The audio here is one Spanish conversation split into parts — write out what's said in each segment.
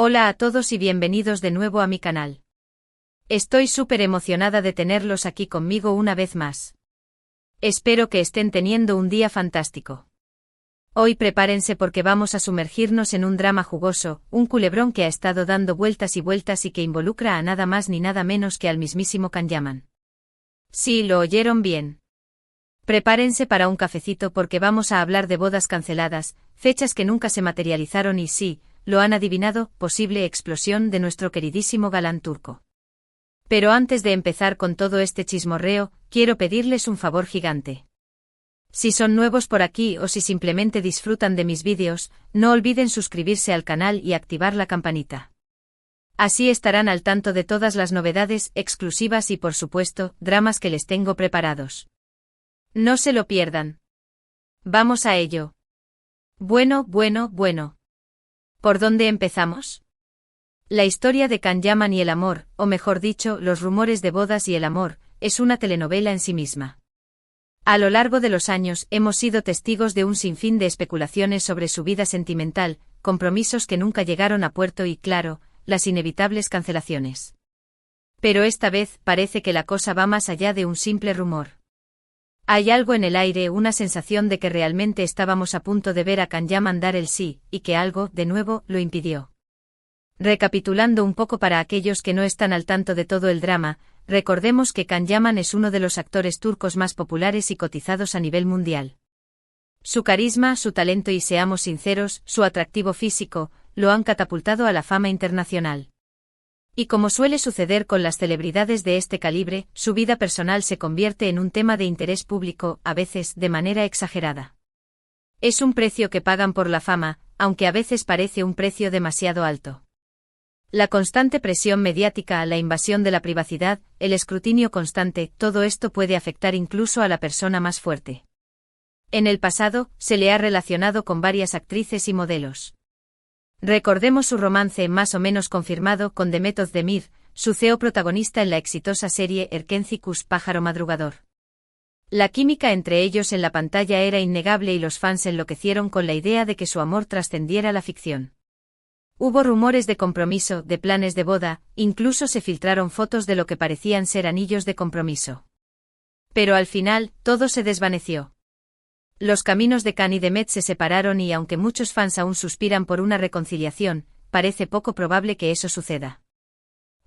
Hola a todos y bienvenidos de nuevo a mi canal. Estoy súper emocionada de tenerlos aquí conmigo una vez más. Espero que estén teniendo un día fantástico. Hoy prepárense porque vamos a sumergirnos en un drama jugoso, un culebrón que ha estado dando vueltas y vueltas y que involucra a nada más ni nada menos que al mismísimo Can Yaman. Sí, lo oyeron bien. Prepárense para un cafecito porque vamos a hablar de bodas canceladas, fechas que nunca se materializaron y sí, lo han adivinado, posible explosión de nuestro queridísimo galán turco. Pero antes de empezar con todo este chismorreo, quiero pedirles un favor gigante. Si son nuevos por aquí o si simplemente disfrutan de mis vídeos, no olviden suscribirse al canal y activar la campanita. Así estarán al tanto de todas las novedades, exclusivas y por supuesto, dramas que les tengo preparados. No se lo pierdan. Vamos a ello. Bueno. ¿Por dónde empezamos? La historia de Can Yaman y el amor, o mejor dicho, los rumores de bodas y el amor, es una telenovela en sí misma. A lo largo de los años hemos sido testigos de un sinfín de especulaciones sobre su vida sentimental, compromisos que nunca llegaron a puerto y, claro, las inevitables cancelaciones. Pero esta vez parece que la cosa va más allá de un simple rumor. Hay algo en el aire, una sensación de que realmente estábamos a punto de ver a Can Yaman dar el sí, y que algo, de nuevo, lo impidió. Recapitulando un poco para aquellos que no están al tanto de todo el drama, recordemos que Can Yaman es uno de los actores turcos más populares y cotizados a nivel mundial. Su carisma, su talento y, seamos sinceros, su atractivo físico, lo han catapultado a la fama internacional. Y como suele suceder con las celebridades de este calibre, su vida personal se convierte en un tema de interés público, a veces de manera exagerada. Es un precio que pagan por la fama, aunque a veces parece un precio demasiado alto. La constante presión mediática, la invasión de la privacidad, el escrutinio constante, todo esto puede afectar incluso a la persona más fuerte. En el pasado, se le ha relacionado con varias actrices y modelos. Recordemos su romance más o menos confirmado con Demet Özdemir, su CEO protagonista en la exitosa serie Erkenci Kuş Pájaro Madrugador. La química entre ellos en la pantalla era innegable y los fans enloquecieron con la idea de que su amor trascendiera la ficción. Hubo rumores de compromiso, de planes de boda, incluso se filtraron fotos de lo que parecían ser anillos de compromiso. Pero al final, todo se desvaneció. Los caminos de Can y Demet se separaron y aunque muchos fans aún suspiran por una reconciliación, parece poco probable que eso suceda.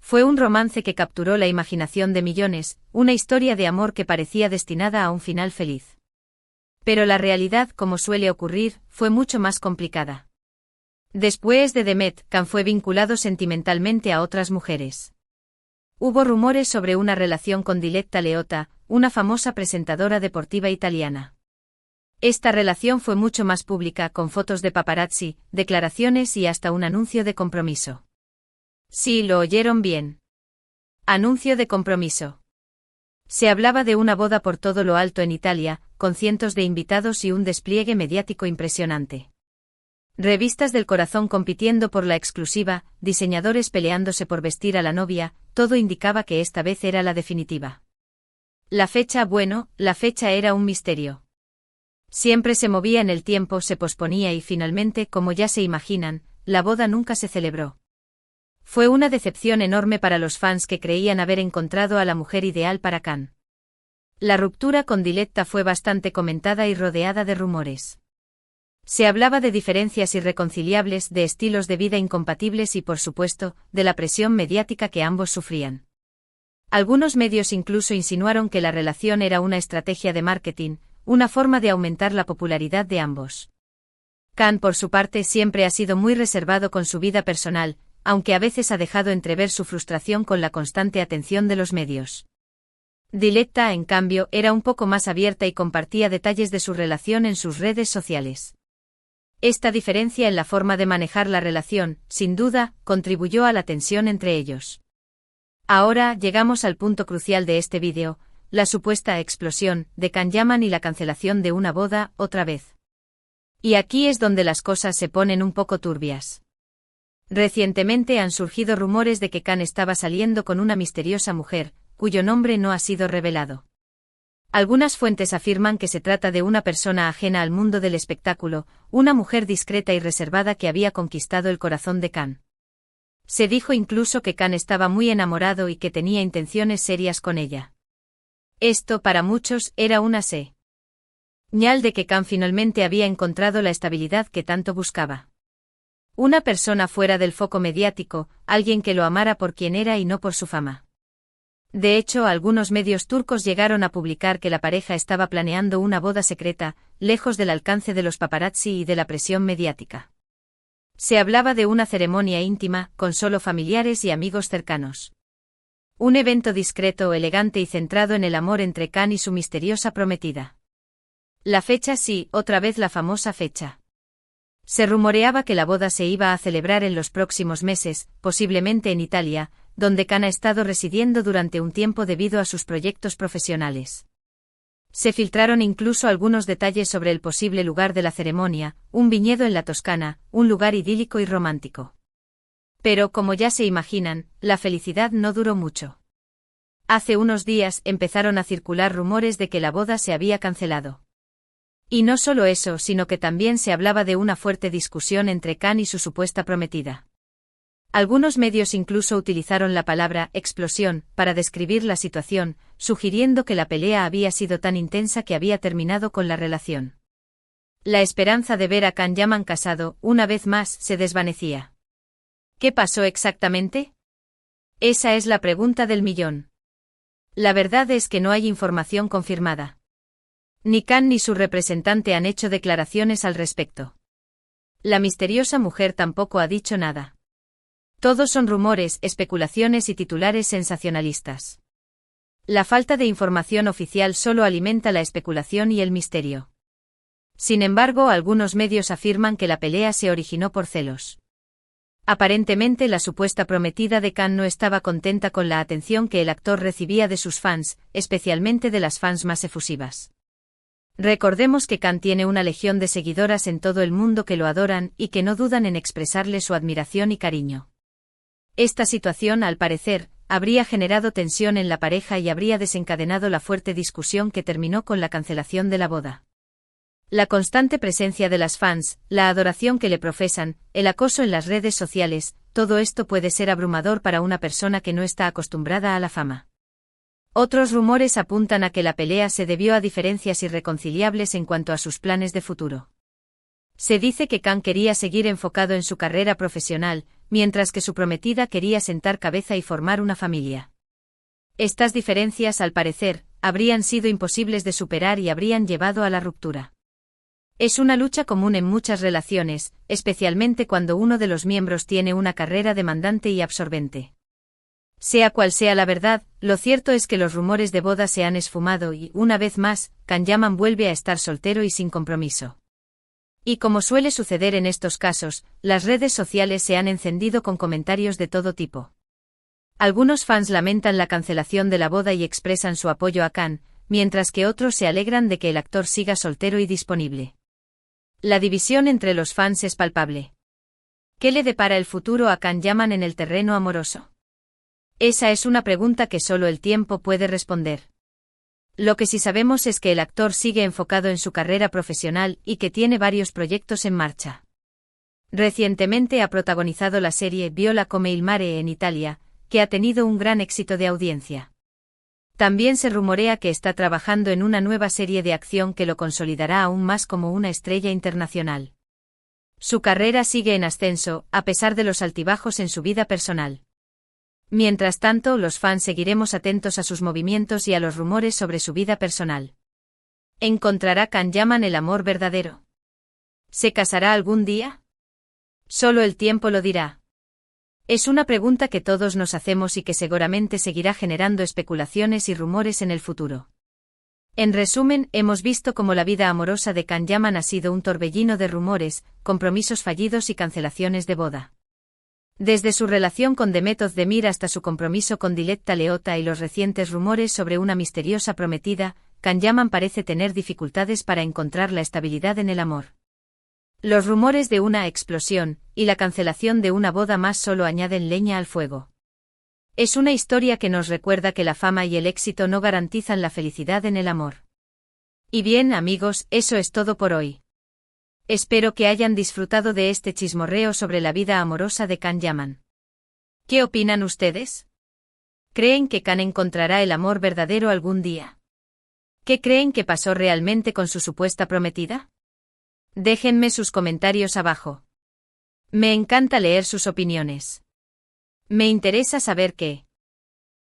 Fue un romance que capturó la imaginación de millones, una historia de amor que parecía destinada a un final feliz. Pero la realidad, como suele ocurrir, fue mucho más complicada. Después de Demet, Can fue vinculado sentimentalmente a otras mujeres. Hubo rumores sobre una relación con Diletta Leotta, una famosa presentadora deportiva italiana. Esta relación fue mucho más pública, con fotos de paparazzi, declaraciones y hasta un anuncio de compromiso. Sí, lo oyeron bien. Anuncio de compromiso. Se hablaba de una boda por todo lo alto en Italia, con cientos de invitados y un despliegue mediático impresionante. Revistas del corazón compitiendo por la exclusiva, diseñadores peleándose por vestir a la novia, todo indicaba que esta vez era la definitiva. La fecha era un misterio. Siempre se movía en el tiempo, se posponía y finalmente, como ya se imaginan, la boda nunca se celebró. Fue una decepción enorme para los fans que creían haber encontrado a la mujer ideal para Can. La ruptura con Diletta fue bastante comentada y rodeada de rumores. Se hablaba de diferencias irreconciliables, de estilos de vida incompatibles y, por supuesto, de la presión mediática que ambos sufrían. Algunos medios incluso insinuaron que la relación era una estrategia de marketing, una forma de aumentar la popularidad de ambos. Can, por su parte, siempre ha sido muy reservado con su vida personal, aunque a veces ha dejado entrever su frustración con la constante atención de los medios. Diletta, en cambio, era un poco más abierta y compartía detalles de su relación en sus redes sociales. Esta diferencia en la forma de manejar la relación, sin duda, contribuyó a la tensión entre ellos. Ahora llegamos al punto crucial de este vídeo, la supuesta explosión de Can Yaman y la cancelación de una boda, otra vez. Y aquí es donde las cosas se ponen un poco turbias. Recientemente han surgido rumores de que Can estaba saliendo con una misteriosa mujer, cuyo nombre no ha sido revelado. Algunas fuentes afirman que se trata de una persona ajena al mundo del espectáculo, una mujer discreta y reservada que había conquistado el corazón de Can. Se dijo incluso que Khan estaba muy enamorado y que tenía intenciones serias con ella. Esto, para muchos, era una señal de que Khan finalmente había encontrado la estabilidad que tanto buscaba. Una persona fuera del foco mediático, alguien que lo amara por quien era y no por su fama. De hecho, algunos medios turcos llegaron a publicar que la pareja estaba planeando una boda secreta, lejos del alcance de los paparazzi y de la presión mediática. Se hablaba de una ceremonia íntima, con solo familiares y amigos cercanos. Un evento discreto, elegante y centrado en el amor entre Khan y su misteriosa prometida. La fecha sí, otra vez la famosa fecha. Se rumoreaba que la boda se iba a celebrar en los próximos meses, posiblemente en Italia, donde Khan ha estado residiendo durante un tiempo debido a sus proyectos profesionales. Se filtraron incluso algunos detalles sobre el posible lugar de la ceremonia, un viñedo en la Toscana, un lugar idílico y romántico. Pero, como ya se imaginan, la felicidad no duró mucho. Hace unos días empezaron a circular rumores de que la boda se había cancelado. Y no solo eso, sino que también se hablaba de una fuerte discusión entre Khan y su supuesta prometida. Algunos medios incluso utilizaron la palabra explosión para describir la situación, sugiriendo que la pelea había sido tan intensa que había terminado con la relación. La esperanza de ver a Khan Yaman casado, una vez más, se desvanecía. ¿Qué pasó exactamente? Esa es la pregunta del millón. La verdad es que no hay información confirmada. Ni Khan ni su representante han hecho declaraciones al respecto. La misteriosa mujer tampoco ha dicho nada. Todos son rumores, especulaciones y titulares sensacionalistas. La falta de información oficial solo alimenta la especulación y el misterio. Sin embargo, algunos medios afirman que la pelea se originó por celos. Aparentemente, la supuesta prometida de Khan no estaba contenta con la atención que el actor recibía de sus fans, especialmente de las fans más efusivas. Recordemos que Khan tiene una legión de seguidoras en todo el mundo que lo adoran y que no dudan en expresarle su admiración y cariño. Esta situación, al parecer, habría generado tensión en la pareja y habría desencadenado la fuerte discusión que terminó con la cancelación de la boda. La constante presencia de las fans, la adoración que le profesan, el acoso en las redes sociales, todo esto puede ser abrumador para una persona que no está acostumbrada a la fama. Otros rumores apuntan a que la pelea se debió a diferencias irreconciliables en cuanto a sus planes de futuro. Se dice que Khan quería seguir enfocado en su carrera profesional, mientras que su prometida quería sentar cabeza y formar una familia. Estas diferencias, al parecer, habrían sido imposibles de superar y habrían llevado a la ruptura. Es una lucha común en muchas relaciones, especialmente cuando uno de los miembros tiene una carrera demandante y absorbente. Sea cual sea la verdad, lo cierto es que los rumores de boda se han esfumado y, una vez más, Khan Yaman vuelve a estar soltero y sin compromiso. Y como suele suceder en estos casos, las redes sociales se han encendido con comentarios de todo tipo. Algunos fans lamentan la cancelación de la boda y expresan su apoyo a Khan, mientras que otros se alegran de que el actor siga soltero y disponible. La división entre los fans es palpable. ¿Qué le depara el futuro a Khan Yaman en el terreno amoroso? Esa es una pregunta que solo el tiempo puede responder. Lo que sí sabemos es que el actor sigue enfocado en su carrera profesional y que tiene varios proyectos en marcha. Recientemente ha protagonizado la serie Viola come il mare en Italia, que ha tenido un gran éxito de audiencia. También se rumorea que está trabajando en una nueva serie de acción que lo consolidará aún más como una estrella internacional. Su carrera sigue en ascenso, a pesar de los altibajos en su vida personal. Mientras tanto, los fans seguiremos atentos a sus movimientos y a los rumores sobre su vida personal. ¿Encontrará Khan Yaman el amor verdadero? ¿Se casará algún día? Solo el tiempo lo dirá. Es una pregunta que todos nos hacemos y que seguramente seguirá generando especulaciones y rumores en el futuro. En resumen, hemos visto cómo la vida amorosa de Khan Yaman ha sido un torbellino de rumores, compromisos fallidos y cancelaciones de boda. Desde su relación con Demet Özdemir hasta su compromiso con Diletta Leotta y los recientes rumores sobre una misteriosa prometida, Khan Yaman parece tener dificultades para encontrar la estabilidad en el amor. Los rumores de una explosión y la cancelación de una boda más solo añaden leña al fuego. Es una historia que nos recuerda que la fama y el éxito no garantizan la felicidad en el amor. Y bien, amigos, eso es todo por hoy. Espero que hayan disfrutado de este chismorreo sobre la vida amorosa de Khan Yaman. ¿Qué opinan ustedes? ¿Creen que Can encontrará el amor verdadero algún día? ¿Qué creen que pasó realmente con su supuesta prometida? Déjenme sus comentarios abajo. Me encanta leer sus opiniones. Me interesa saber qué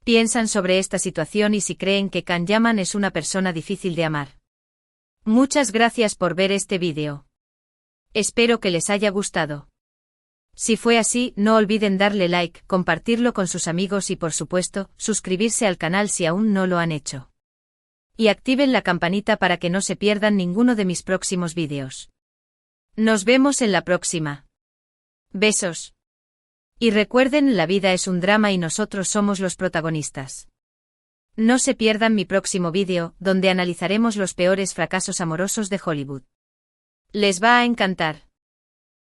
piensan sobre esta situación y si creen que Can Yaman es una persona difícil de amar. Muchas gracias por ver este vídeo. Espero que les haya gustado. Si fue así, no olviden darle like, compartirlo con sus amigos y por supuesto, suscribirse al canal si aún no lo han hecho. Y activen la campanita para que no se pierdan ninguno de mis próximos vídeos. Nos vemos en la próxima. Besos. Y recuerden, la vida es un drama y nosotros somos los protagonistas. No se pierdan mi próximo vídeo, donde analizaremos los peores fracasos amorosos de Hollywood. Les va a encantar.